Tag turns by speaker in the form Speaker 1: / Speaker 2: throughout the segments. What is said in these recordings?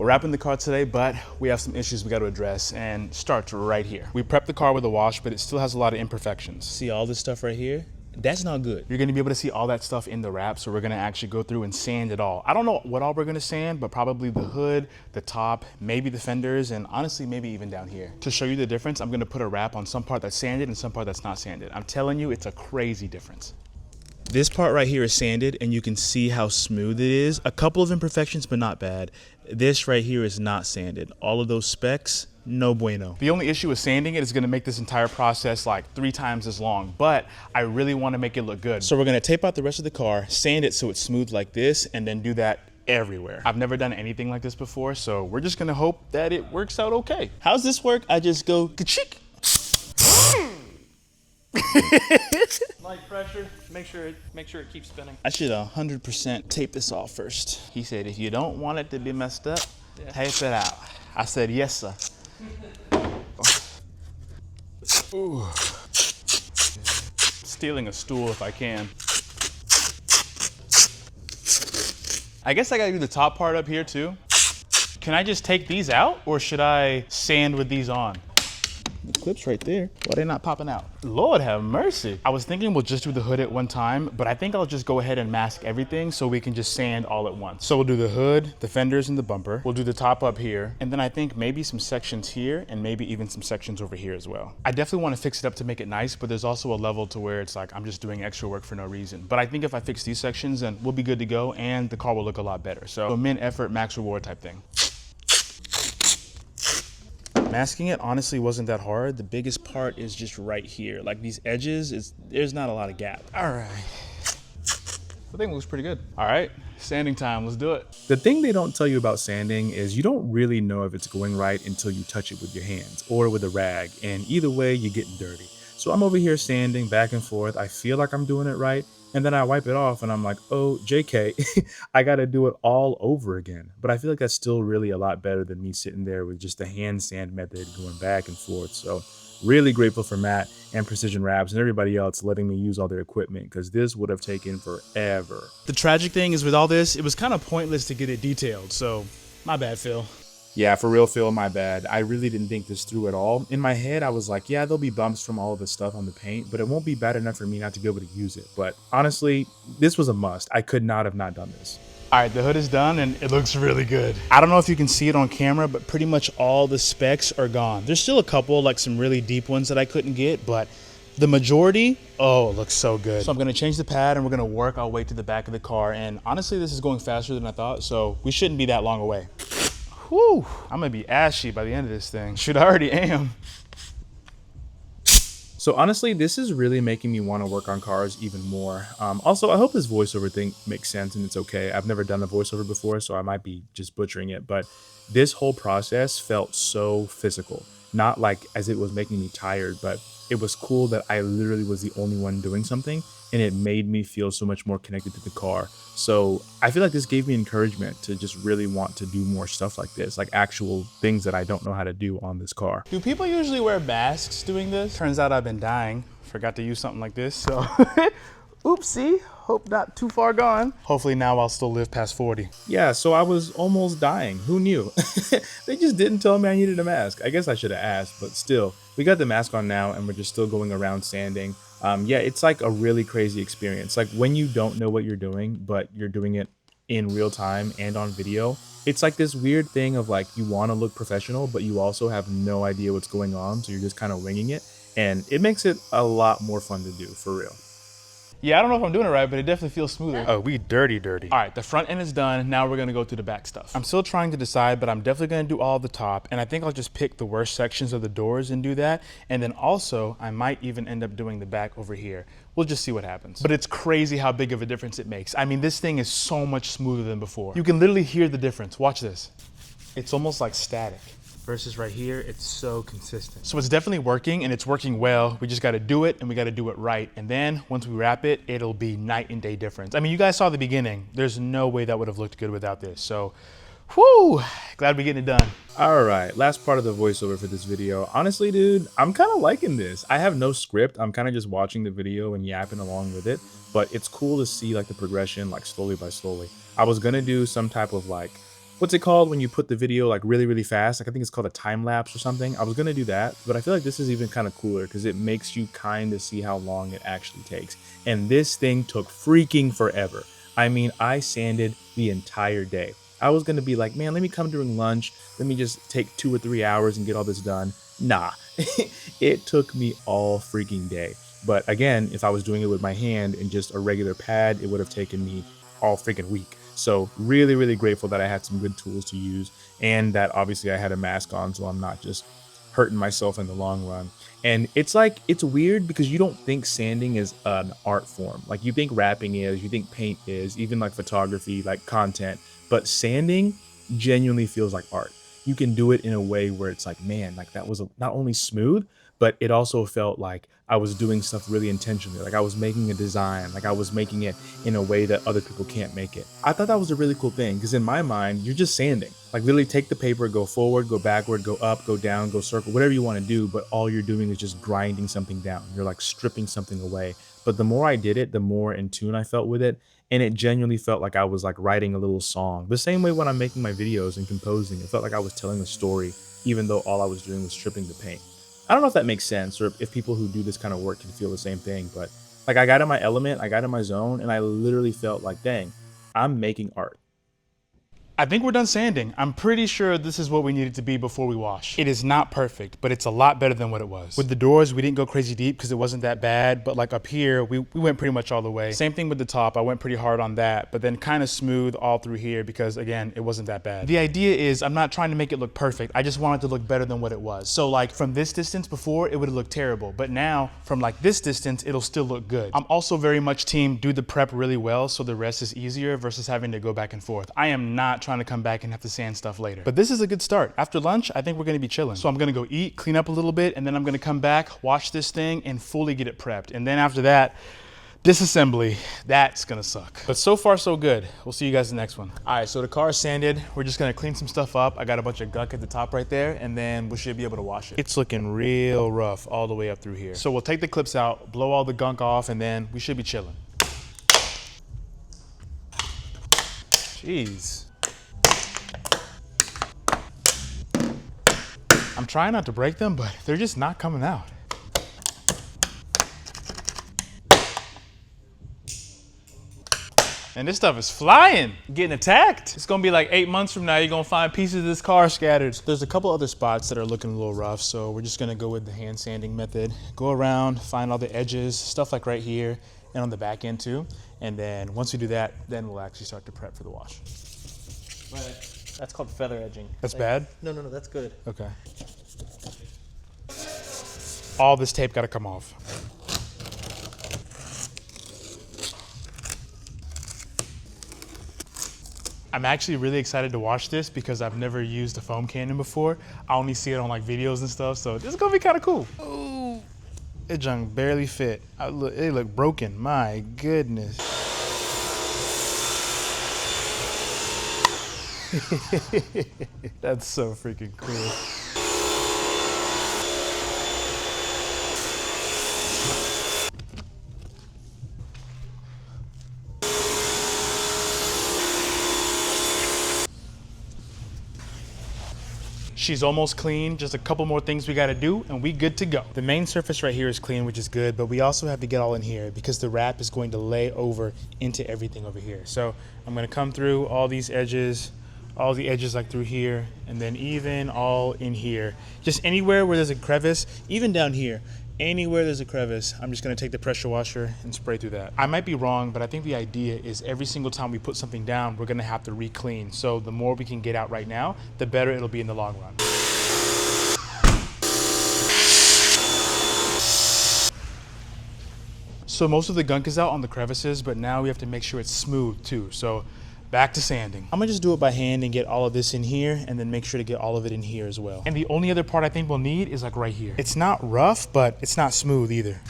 Speaker 1: We're wrapping the car today, but we have some issues we got to address, and starts right here. We prepped the car with a wash, but it still has a lot of imperfections. See all this stuff right here? That's not good. You're gonna be able to see all that stuff in the wrap, so we're gonna actually go through and sand it all. I don't know what all we're gonna sand, but probably the hood, the top, maybe the fenders, and honestly, maybe even down here. To show you the difference, I'm gonna put a wrap on some part that's sanded and some part that's not sanded. I'm telling you, it's a crazy difference. This part right here is sanded and you can see how smooth it is. A couple of imperfections, but not bad. This right here is not sanded. All of those specks, no bueno. The only issue with sanding it is gonna make this entire process like 3 times as long, but I really wanna make it look good. So we're gonna tape out the rest of the car, sand it so it's smooth like this, and then do that everywhere. I've never done anything like this before, so we're just gonna hope that it works out okay. How's this work? I just go ka-chick.
Speaker 2: Light pressure, make sure it keeps spinning.
Speaker 1: I should 100% tape this off first. He said, if you don't want it to be messed up, tape it out. I said, yes, sir. Ooh. Stealing a stool if I can. I guess I gotta do the top part up here too. Can I just take these out, or should I sand with these on? The clip's right there. Why are they not popping out? Lord have mercy. I was thinking we'll just do the hood at one time, but I think I'll just go ahead and mask everything so we can just sand all at once. So we'll do the hood, the fenders, and the bumper. We'll do the top up here. And then I think maybe some sections here and maybe even some sections over here as well. I definitely want to fix it up to make it nice, but there's also a level to where it's like I'm just doing extra work for no reason. But I think if I fix these sections, then we'll be good to go and the car will look a lot better. So min effort, max reward type thing. Masking it honestly wasn't that hard. The biggest part is just right here. Like these edges, there's not a lot of gap. All right. I think it looks pretty good. All right, sanding time, let's do it.
Speaker 3: The thing they don't tell you about sanding is you don't really know if it's going right until you touch it with your hands or with a rag, and either way, you're getting dirty. So I'm over here sanding back and forth. I feel like I'm doing it right, and then I wipe it off and I'm like, oh, JK, I gotta do it all over again. But I feel like that's still really a lot better than me sitting there with just the hand sand method going back and forth. So really grateful for Matt and Precision Wraps and everybody else letting me use all their equipment, because this would have taken forever.
Speaker 1: The tragic thing is with all this, it was kind of pointless to get it detailed. So my bad, Phil.
Speaker 3: Yeah, for real, Phil, my bad. I really didn't think this through at all. In my head, I was like, yeah, there'll be bumps from all of the stuff on the paint, but it won't be bad enough for me not to be able to use it. But honestly, this was a must. I could not have not done this.
Speaker 1: All right, the hood is done and it looks really good. I don't know if you can see it on camera, but pretty much all the specs are gone. There's still a couple, like some really deep ones that I couldn't get, but the majority, oh, it looks so good. So I'm gonna change the pad and we're gonna work our way to the back of the car. And honestly, this is going faster than I thought, so we shouldn't be that long away. Whew, I'm gonna be ashy by the end of this thing. Shoot, I already am.
Speaker 3: So honestly, this is really making me want to work on cars even more. Also, I hope this voiceover thing makes sense and it's okay. I've never done a voiceover before, so I might be just butchering it, but this whole process felt so physical. Not like as it was making me tired, but it was cool that I literally was the only one doing something, and it made me feel so much more connected to the car. So I feel like this gave me encouragement to just really want to do more stuff like this, like actual things that I don't know how to do on this car.
Speaker 1: Do people usually wear masks doing this? Turns out I've been dying. Forgot to use something like this, so oopsie. Hope not too far gone. Hopefully now I'll still live past 40.
Speaker 3: Yeah, so I was almost dying. Who knew? They just didn't tell me I needed a mask. I guess I should have asked, but still. We got the mask on now and we're just still going around sanding. Yeah, it's like a really crazy experience. Like when you don't know what you're doing, but you're doing it in real time and on video, it's like this weird thing of like you want to look professional, but you also have no idea what's going on, so you're just kind of winging it. And it makes it a lot more fun to do, for real.
Speaker 1: Yeah, I don't know if I'm doing it right, but it definitely feels smoother. Oh, we dirty. All right, the front end is done. Now we're gonna go through the back stuff. I'm still trying to decide, but I'm definitely gonna do all the top, and I think I'll just pick the worst sections of the doors and do that. And then also, I might even end up doing the back over here. We'll just see what happens. But it's crazy how big of a difference it makes. I mean, this thing is so much smoother than before. You can literally hear the difference. Watch this. It's almost like static. Versus right here, it's so consistent. So it's definitely working, and it's working well. We just gotta do it, and we gotta do it right. And then once we wrap it, it'll be night and day difference. I mean, you guys saw the beginning. There's no way that would have looked good without this. So, whew, glad we're getting it done.
Speaker 3: All right, last part of the voiceover for this video. Honestly, dude, I'm kind of liking this. I have no script. I'm kind of just watching the video and yapping along with it, but it's cool to see like the progression, like slowly by slowly. I was gonna do some type of like what's it called when you put the video like really, really fast? Like I think it's called a time lapse or something. I was gonna do that, but I feel like this is even kind of cooler because it makes you kind of see how long it actually takes. And this thing took freaking forever. I mean, I sanded the entire day. I was gonna be like, man, let me come during lunch. Let me just take 2 or 3 hours and get all this done. Nah, it took me all freaking day. But again, if I was doing it with my hand and just a regular pad, it would have taken me all freaking week. So really, really grateful that I had some good tools to use and that obviously I had a mask on so I'm not just hurting myself in the long run. And it's like, it's weird because you don't think sanding is an art form. Like you think rapping is, you think paint is, even like photography, like content, but sanding genuinely feels like art. You can do it in a way where it's like, man, like that was not only smooth, but it also felt like I was doing stuff really intentionally. Like I was making a design, like I was making it in a way that other people can't make it. I thought that was a really cool thing because in my mind, you're just sanding. Like literally take the paper, go forward, go backward, go up, go down, go circle, whatever you want to do. But all you're doing is just grinding something down. You're like stripping something away. But the more I did it, the more in tune I felt with it. And it genuinely felt like I was like writing a little song. The same way when I'm making my videos and composing, it felt like I was telling a story, even though all I was doing was stripping the paint. I don't know if that makes sense or if people who do this kind of work can feel the same thing, but like I got in my element, I got in my zone, and I literally felt like, dang, I'm making art.
Speaker 1: I think we're done sanding. I'm pretty sure this is what we need it to be before we wash. It is not perfect, but it's a lot better than what it was. With the doors, we didn't go crazy deep because it wasn't that bad, but like up here, we went pretty much all the way. Same thing with the top, I went pretty hard on that, but then kind of smooth all through here because again, it wasn't that bad. The idea is I'm not trying to make it look perfect, I just want it to look better than what it was. So like from this distance before, it would have looked terrible, but now from like this distance, it'll still look good. I'm also very much team do the prep really well so the rest is easier versus having to go back and forth. I am not trying to come back and have to sand stuff later. But this is a good start. After lunch, I think we're gonna be chilling. So I'm gonna go eat, clean up a little bit, and then I'm gonna come back, wash this thing, and fully get it prepped. And then after that, disassembly, that's gonna suck. But so far, so good. We'll see you guys in the next one. All right, so the car is sanded. We're just gonna clean some stuff up. I got a bunch of gunk at the top right there, and then we should be able to wash it. It's looking real rough all the way up through here. So we'll take the clips out, blow all the gunk off, and then we should be chilling. Jeez. I'm trying not to break them, but they're just not coming out. And this stuff is flying, getting attacked. It's gonna be like 8 months from now, you're gonna find pieces of this car scattered. There's a couple other spots that are looking a little rough, so we're just gonna go with the hand sanding method. Go around, find all the edges, stuff like right here, and on the back end too. And then once we do that, then we'll actually start to prep for the wash.
Speaker 2: Right. That's called feather edging.
Speaker 1: That's bad?
Speaker 2: No, that's good.
Speaker 1: Okay. All this tape gotta come off. I'm actually really excited to watch this because I've never used a foam cannon before. I only see it on like videos and stuff, so this is gonna be kind of cool. Oh, it junk barely fit. It looked broken, my goodness. That's so freaking cool. She's almost clean, just a couple more things we gotta do and we good to go. The main surface right here is clean, which is good, but we also have to get all in here because the wrap is going to lay over into everything over here. So I'm gonna come through all these edges, all the edges like through here, and then even all in here. Just anywhere where there's a crevice, even down here, anywhere there's a crevice, I'm just gonna take the pressure washer and spray through that. I might be wrong, but I think the idea is every single time we put something down, we're gonna have to re-clean. So the more we can get out right now, the better it'll be in the long run. So most of the gunk is out on the crevices, but now we have to make sure it's smooth too. So back to sanding. I'm gonna just do it by hand and get all of this in here and then make sure to get all of it in here as well. And the only other part I think we'll need is like right here. It's not rough, but it's not smooth either.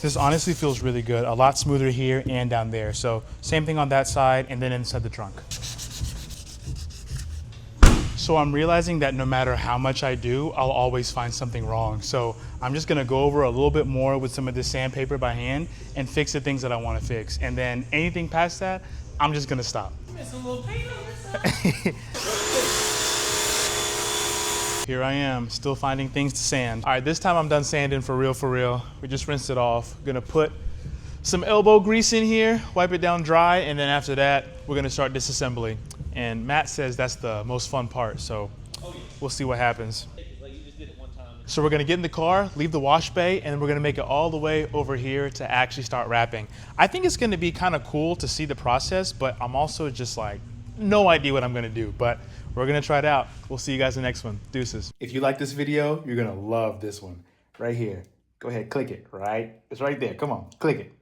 Speaker 1: This honestly feels really good. A lot smoother here and down there. So same thing on that side and then inside the trunk. So I'm realizing that no matter how much I do, I'll always find something wrong. So I'm just gonna go over a little bit more with some of this sandpaper by hand and fix the things that I wanna fix. And then anything past that, I'm just gonna stop.
Speaker 2: Missing a little paint on this side.
Speaker 1: Here I am, still finding things to sand. All right, this time I'm done sanding for real, for real. We just rinsed it off. Gonna put some elbow grease in here, wipe it down dry, and then after that, we're gonna start disassembly. And Matt says that's the most fun part, so we'll see what happens. So we're gonna get in the car, leave the wash bay, and then we're gonna make it all the way over here to actually start wrapping. I think it's gonna be kind of cool to see the process, but I'm also just like, no idea what I'm gonna do, but we're gonna try it out. We'll see you guys in the next one. Deuces. If you like this video, you're gonna love this one right here. Go ahead, click it, right? It's right there, come on, click it.